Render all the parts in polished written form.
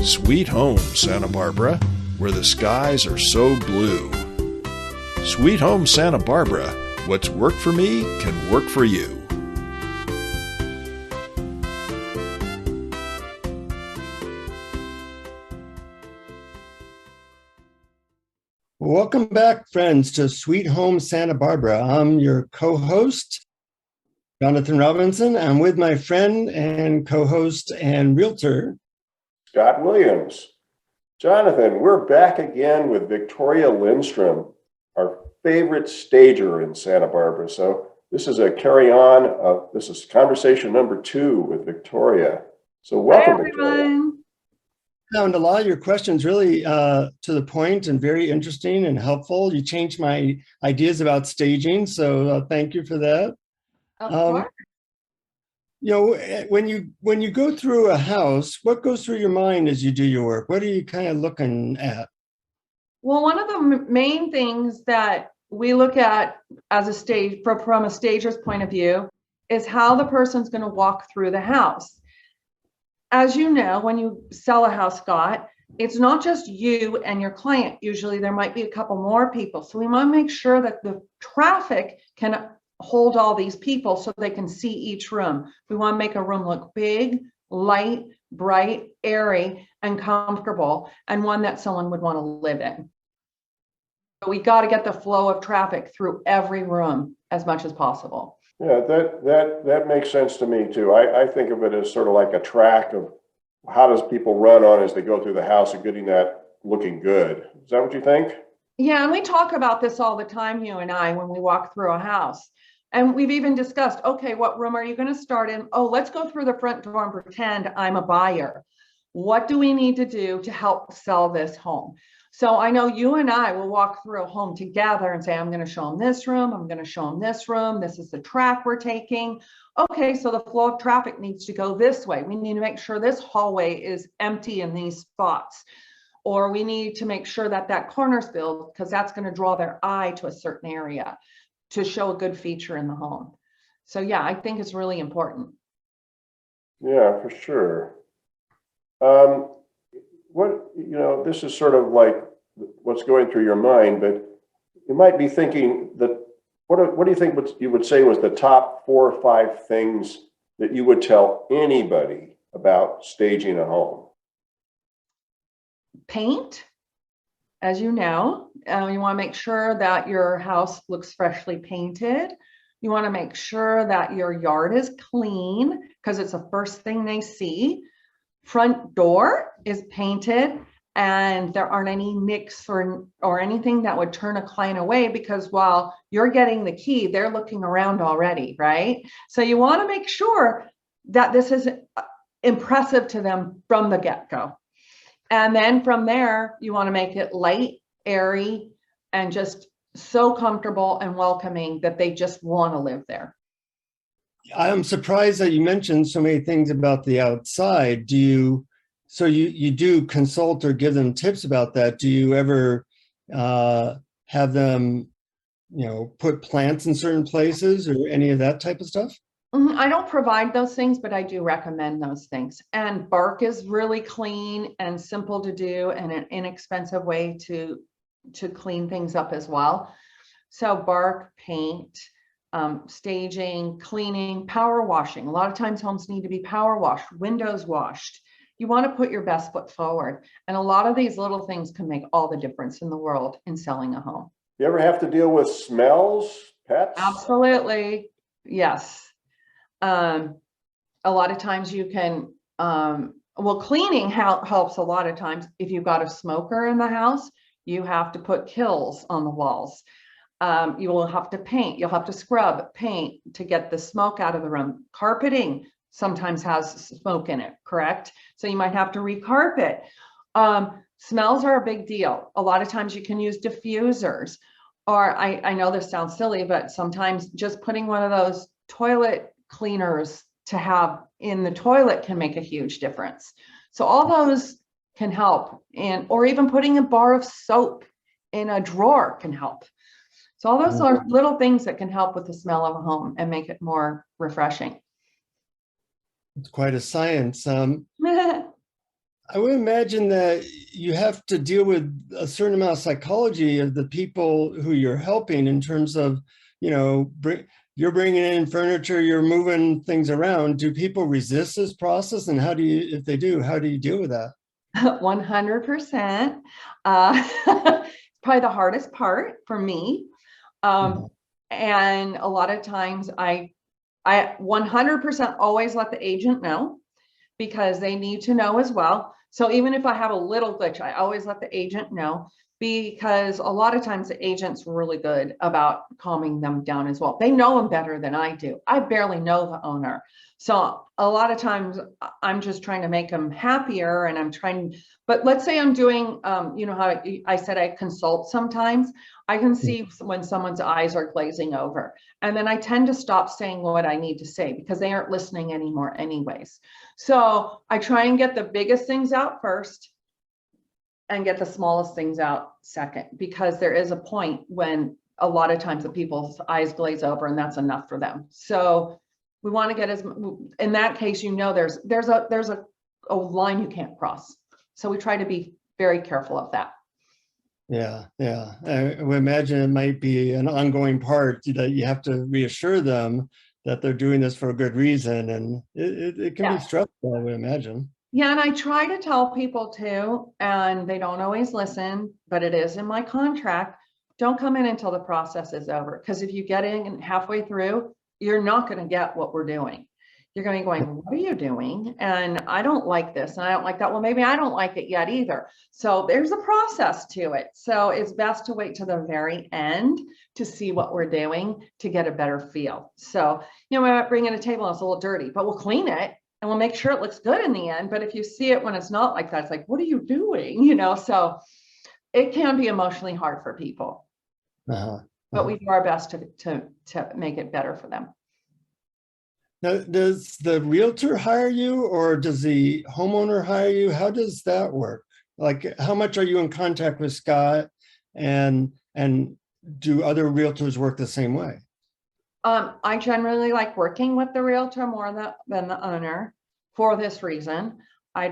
Sweet home, Santa Barbara, where the skies are so blue. Sweet home, Santa Barbara, what's worked for me can work for you. Welcome back, friends, to Sweet Home Santa Barbara. I'm your co-host, Jonathan Robinson. I'm with my friend and co-host and realtor, Scott Williams. Jonathan, we're back again with Victoria Lindstrom, our favorite stager in Santa Barbara. So this is a carry-on. This is conversation number 2 with Victoria. So welcome, Hi, everyone. Victoria. Found a lot of your questions really to the point and very interesting and helpful. You changed my ideas about staging, so thank you for that. Of course. You know, when you go through a house, what goes through your mind as you do your work? What are you kind of looking at? Well, one of the main things that we look at as a stage from a stager's point of view is how the person's going to walk through the house. As you know, when you sell a house, Scott, it's not just you and your client. Usually there might be a couple more people. So we want to make sure that the traffic can hold all these people so they can see each room. We want to make a room look big, light, bright, airy, and comfortable, and one that someone would want to live in. But we got to get the flow of traffic through every room as much as possible. Yeah, that makes sense to me too. I think of it as sort of like a track of how does people run on as they go through the house and getting that looking good. Is that what you think? Yeah, and we talk about this all the time, you and I, when we walk through a house. And we've even discussed, okay, what room are you going to start in? Oh, let's go through the front door and pretend I'm a buyer. What do we need to do to help sell this home? So I know you and I will walk through a home together and say, I'm going to show them this room. I'm going to show them this room. This is the track we're taking. Okay, so the flow of traffic needs to go this way. We need to make sure this hallway is empty in these spots. Or we need to make sure that that corner's filled because that's going to draw their eye to a certain area to show a good feature in the home. So yeah, I think it's really important. Yeah, for sure. This is sort of like what's going through your mind, but you might be thinking that, what do you think you would say was the top 4 or 5 things that you would tell anybody about staging a home? Paint, as you know, you want to make sure that your house looks freshly painted. You want to make sure that your yard is clean because it's the first thing they see. Front door is painted and there aren't any nicks or anything that would turn a client away, because while you're getting the key, they're looking around already, right? So you want to make sure that this is impressive to them from the get-go. And then from there, you want to make it light, airy, and just so comfortable and welcoming that they just want to live there. I'm surprised that you mentioned so many things about the outside. Do you do consult or give them tips about that? Do you ever have them, put plants in certain places or any of that type of stuff? I don't provide those things, but I do recommend those things. And bark is really clean and simple to do and an inexpensive way to clean things up as well. So bark, paint, staging, cleaning, power washing. A lot of times homes need to be power washed, windows washed. You want to put your best foot forward. And a lot of these little things can make all the difference in the world in selling a home. You ever have to deal with smells, pets? Absolutely. Yes. A lot of times you can, cleaning helps a lot of times. If you've got a smoker in the house, you have to put kills on the walls. You will have to paint, you'll have to scrub, paint to get the smoke out of the room. Carpeting sometimes has smoke in it, correct? So you might have to recarpet. Smells are a big deal. A lot of times you can use diffusers, or I know this sounds silly, but sometimes just putting one of those toilet cleaners to have in the toilet can make a huge difference. So all those can help, or even putting a bar of soap in a drawer can help. So all those are little things that can help with the smell of a home and make it more refreshing. It's quite a science. I would imagine that you have to deal with a certain amount of psychology of the people who you're helping in terms of, you're bringing in furniture, you're moving things around. Do people resist this process? And how do you, if they do, how do you deal with that? 100%. It's probably the hardest part for me. And a lot of times I 100% always let the agent know, because they need to know as well. So even if I have a little glitch, I always let the agent know, because a lot of times the agent's really good about calming them down as well. They know them better than I do. I barely know the owner. So a lot of times I'm just trying to make them happier, and I'm trying, but let's say I'm doing, how I said I consult sometimes. I can see when someone's eyes are glazing over, and then I tend to stop saying what I need to say because they aren't listening anymore anyways. So I try and get the biggest things out first and get the smallest things out second, because there is a point when a lot of times the people's eyes glaze over and that's enough for them. So we want to get in that case, there's a line you can't cross. So we try to be very careful of that. Yeah. I would imagine it might be an ongoing part that you have to reassure them that they're doing this for a good reason. And it can be stressful, I would imagine. Yeah, and I try to tell people too, and they don't always listen, but it is in my contract. Don't come in until the process is over, because if you get in halfway through, you're not going to get what we're doing. You're going to be going, what are you doing? And I don't like this, and I don't like that. Well, maybe I don't like it yet either. So there's a process to it. So it's best to wait to the very end to see what we're doing to get a better feel. So, we might bring in a table and it's a little dirty, but we'll clean it and we'll make sure it looks good in the end. But if you see it when it's not like that, it's like, what are you doing? So it can be emotionally hard for people. But we do our best to make it better for them. Now, does the realtor hire you, or does the homeowner hire you? How does that work? Like, how much are you in contact with Scott, and do other realtors work the same way? I generally like working with the realtor more than the owner for this reason. I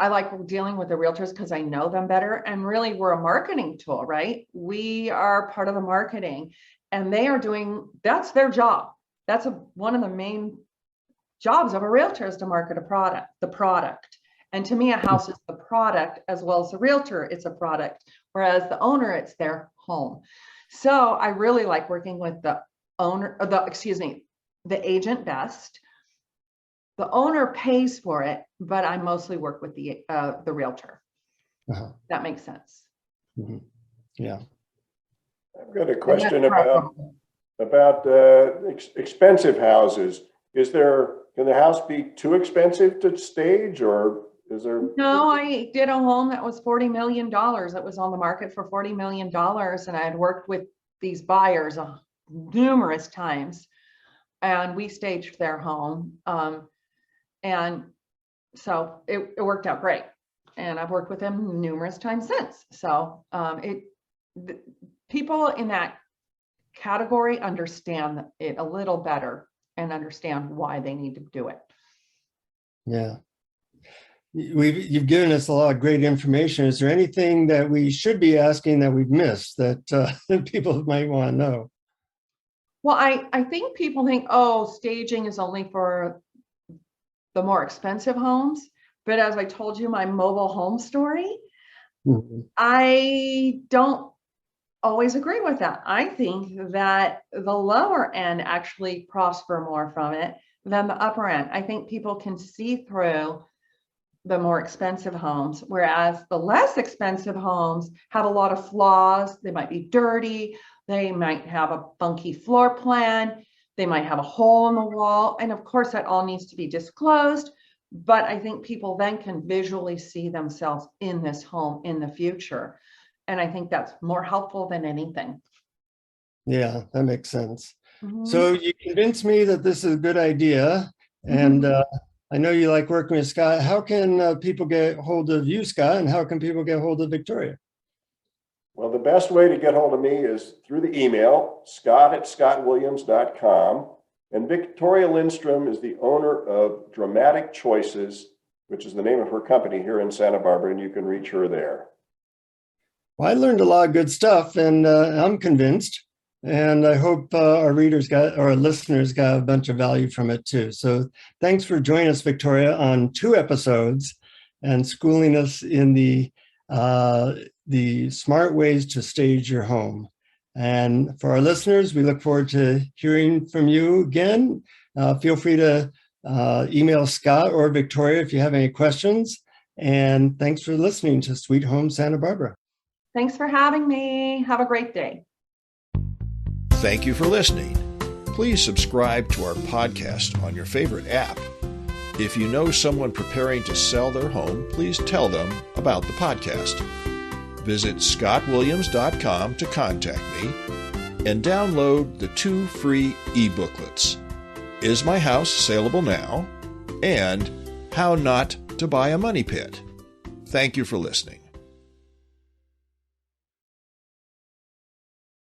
like dealing with the realtors because I know them better, and really we're a marketing tool, right? We are part of the marketing, and that's their job. That's one of the main jobs of a realtor, is to market the product. And to me, a house is the product as well as the realtor. It's a product, whereas the owner, it's their home. So I really like working with the agent best. The owner pays for it, but I mostly work with the realtor. That makes sense. Yeah. I've got a question about expensive houses. Can the house be too expensive to stage, or is there? No, I did a home that was $40 million. It was on the market for $40 million. And I had worked with these buyers numerous times, and we staged their home. And so it worked out great. And I've worked with them numerous times since. So people in that category understand it a little better and understand why they need to do it. Yeah. You've given us a lot of great information. Is there anything that we should be asking that we've missed that people might want to know? Well, I think people think, oh, staging is only for the more expensive homes. But as I told you, my mobile home story, I don't always agree with that. I think that the lower end actually prosper more from it than the upper end. I think people can see through the more expensive homes, whereas the less expensive homes have a lot of flaws. They might be dirty. They might have a funky floor plan. They might have a hole in the wall. And of course, that all needs to be disclosed. But I think people then can visually see themselves in this home in the future. And I think that's more helpful than anything. Yeah, that makes sense. So you convinced me that this is a good idea. And I know you like working with Scott. How can people get hold of you, Scott? And how can people get hold of Victoria? Well, the best way to get hold of me is through the email, scott@scottwilliams.com. And Victoria Lindstrom is the owner of Dramatic Choices, which is the name of her company here in Santa Barbara, and you can reach her there. Well, I learned a lot of good stuff, and I'm convinced. And I hope our listeners got a bunch of value from it too. So thanks for joining us, Victoria, on 2 episodes and schooling us in the smart ways to stage your home. And for our listeners, we look forward to hearing from you again. Feel free to email Scott or Victoria if you have any questions. And thanks for listening to Sweet Home Santa Barbara. Thanks for having me. Have a great day. Thank you for listening. Please subscribe to our podcast on your favorite app. If you know someone preparing to sell their home, please tell them about the podcast. Visit scottwilliams.com to contact me and download the 2 free e-booklets, Is My House Saleable Now? And How Not to Buy a Money Pit. Thank you for listening.